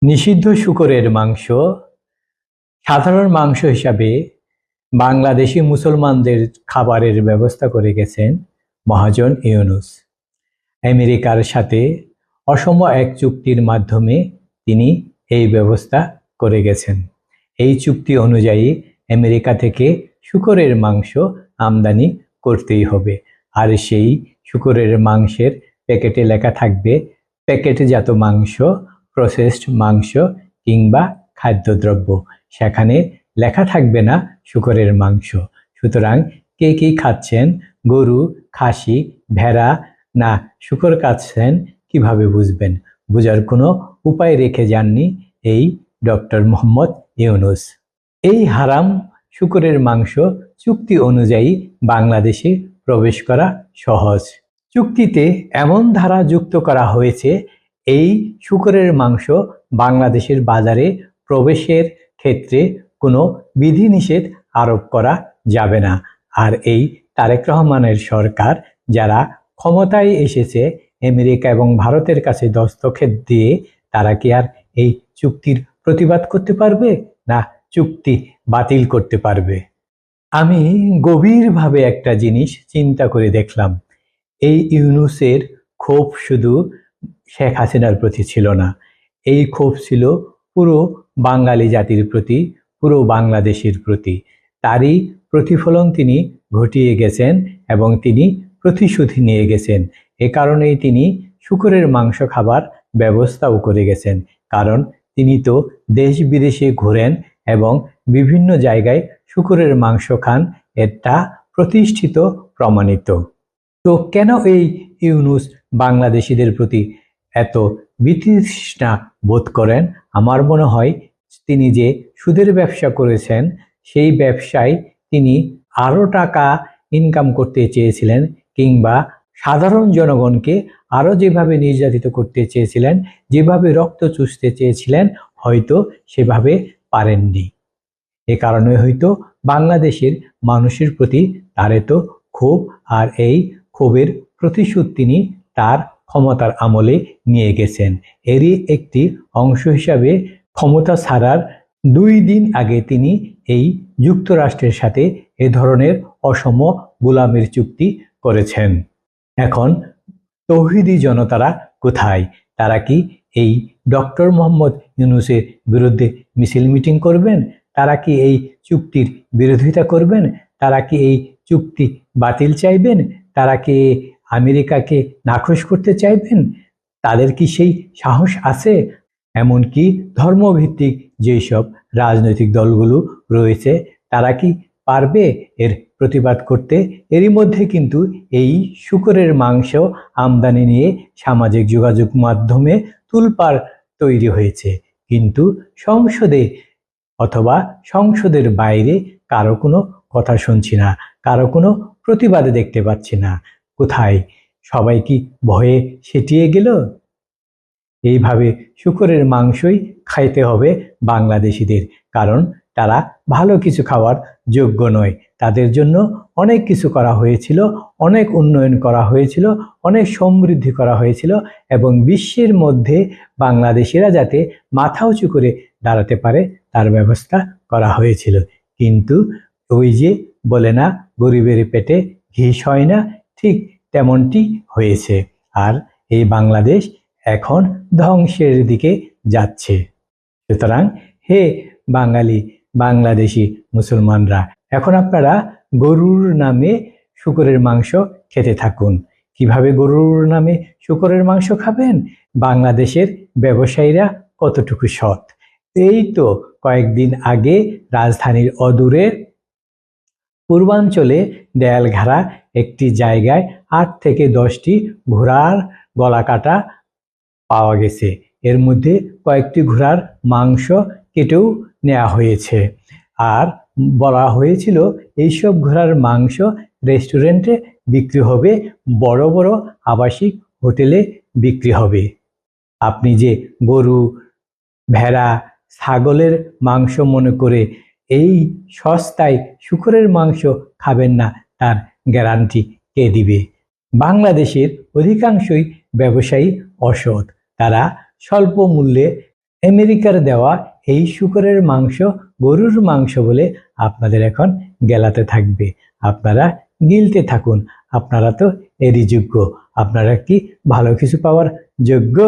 নিষিদ্ধ শূকরের মাংস সাধারণ মাংস হিসাবে বাংলাদেশি মুসলমানদের খাবারের ব্যবস্থা করে গেছেন মহাজন ইউনূস। আমেরিকার সাথে অসম এক চুক্তির মাধ্যমে তিনি এই ব্যবস্থা করে গেছেন। এই চুক্তি অনুযায়ী আমেরিকা থেকে শূকরের মাংস আমদানি করতেই হবে, আর সেই শূকরের মাংসের প্যাকেটে লেখা থাকবে প্যাকেটজাত মাংস, প্রসেসড মাংস কিংবা খাদ্যদ্রব্য। সেখানে লেখা থাকবে না শূকরের মাংস। সুতরাং কে কি খাচ্ছেন, গরু, খাসি, ভেড়া না শূকর খাচ্ছেন কিভাবে বুঝবেন? বোঝার কোনো উপায় রেখে যাননি এই ডক্টর মোহাম্মদ ইউনূস। এই হারাম শূকরের মাংস চুক্তি অনুযায়ী বাংলাদেশে প্রবেশ করা সহজ। চুক্তিতে এমন ধারা যুক্ত করা হয়েছে, এই শূকরের মাংস বাংলাদেশের বাজারে প্রবেশের ক্ষেত্রে কোনো বিধিনিষেধ আরোপ করা যাবে না। আর এই তারেক রহমানের সরকার যারা ক্ষমতায় এসেছে আমেরিকা এবং ভারতের কাছে দস্তখত দিয়ে, তারা কি আর এই চুক্তির প্রতিবাদ করতে পারবে? না চুক্তি বাতিল করতে পারবে? আমি গভীরভাবে একটা জিনিস চিন্তা করে দেখলাম, এই ইউনূসের ক্ষোভ শুধু শেখ হাসিনার প্রতি ছিল না, এই ক্ষোভ ছিল পুরো বাঙালি জাতির প্রতি, পুরো বাংলাদেশের প্রতি। তারই প্রতিফলন তিনি ঘটিয়ে গেছেন এবং তিনি প্রতিশোধ নিয়ে গেছেন। এ কারণেই তিনি শূকরের মাংস খাবার ব্যবস্থাও করে গেছেন, কারণ তিনি তো দেশ বিদেশে ঘোরেন এবং বিভিন্ন জায়গায় শূকরের মাংস খান, এটা প্রতিষ্ঠিত, প্রমাণিত। তো কেন এই ইউনূস বাংলাদেশিদের প্রতি এত বিতৃষ্ণা বোধ করেন? আমার মনে হয় তিনি যে সুদের ব্যবসা করেছেন, সেই ব্যবসায় তিনি আরও টাকা ইনকাম করতে চেয়েছিলেন, কিংবা সাধারণ জনগণকে আরও যেভাবে নির্যাতিত করতে চেয়েছিলেন, যেভাবে রক্ত চুষতে চেয়েছিলেন, হয়তো সেভাবে পারেননি। এ কারণে হয়তো বাংলাদেশের মানুষের প্রতি তার এত ক্ষোভ, আর এই ক্ষোভের প্রতিশোধ তিনি তার ক্ষমতার আমলে নিয়ে গেছেন। এরই একটি অংশ হিসাবে ক্ষমতা ছাড়ার 2 দিন আগে তিনি এই যুক্তরাষ্ট্রের সাথে এ ধরনের অসম গোলামির চুক্তি করেছেন। এখন তৌহিদি জনতারা কোথায়? তারা কি এই ডক্টর মোহাম্মদ ইউনূসের বিরুদ্ধে মিছিল মিটিং করবেন? তারা কি এই চুক্তির বিরোধিতা করবেন? তারা কি এই চুক্তি বাতিল চাইবেন? তারা কি আমেরিকাকে নাখোশ করতে চাইবেন? তাদের কি সেই সাহস আছে? এমনকি ধর্মভিত্তিক যেসব রাজনৈতিক দলগুলো রয়েছে, তারা কি পারবে এর প্রতিবাদ করতে? এরই মধ্যে কিন্তু এই শূকরের মাংস আমদানি নিয়ে সামাজিক যোগাযোগ মাধ্যমে তুলপাড় তৈরি হয়েছে, কিন্তু সংসদে অথবা সংসদের বাইরে কারো কোনো কথা শুনছি না, কারো কোনো প্রতিবাদ দেখতে পাচ্ছি না। কোথায়? সবাই কি ভয়ে সেটিয়ে গেল? এইভাবে শূকরের মাংসই খাইতে হবে বাংলাদেশিদের, কারণ তারা ভালো কিছু খাওয়ার যোগ্য নয়। তাদের জন্য অনেক কিছু করা হয়েছিল, অনেক উন্নয়ন করা হয়েছিল, অনেক সমৃদ্ধি করা হয়েছিল, এবং বিশ্বের মধ্যে বাংলাদেশিরা যাতে মাথা উঁচু করে দাঁড়াতে পারে তার ব্যবস্থা করা হয়েছিল। কিন্তু ওই যে বলে না, গরিবের পেটে ঘি হয় না, ঠিক তেমনটি হয়েছে। আর এই বাংলাদেশ এখন ধ্বংসের দিকে যাচ্ছে। সুতরাং হে বাঙালি, বাংলাদেশি মুসলমানরা, এখন আপনারা গরুর নামে শূকরের মাংস খেতে থাকুন। কিভাবে গরুর নামে শূকরের মাংস খাবেন? বাংলাদেশের ব্যবসায়ীরা কতটুকু সৎ! এই তো কয়েকদিন আগে রাজধানীর অদূরে পূর্বাঞ্চলে দেয়ালঘাড়া একটি জায়গায় 8 থেকে 10টি ঘোড়ার গলা কাটা পাওয়া গেছে। এর মধ্যে কয়েকটি ঘোড়ার মাংস কেটেও নেওয়া হয়েছে, আর বলা হয়েছিল এইসব ঘোড়ার মাংস রেস্টুরেন্টে বিক্রি হবে, বড় বড় আবাসিক হোটেলে বিক্রি হবে। আপনি যে গরু, ভেড়া, ছাগলের মাংস মনে করে এই সস্তায় শূকরের মাংস খাবেন না, তার গ্যারান্টি কে দিবে? বাংলাদেশের অধিকাংশই ব্যবসায়ী অসৎ, তারা স্বল্প মূল্যে আমেরিকার দেওয়া এই শূকরের মাংস গরুর মাংস বলে আপনাদের এখন গেলাতে থাকবে। আপনারা গিলতে থাকুন, আপনারা তো এরই যোগ্য। আপনারা কি ভালো কিছু পাওয়ার যোগ্য?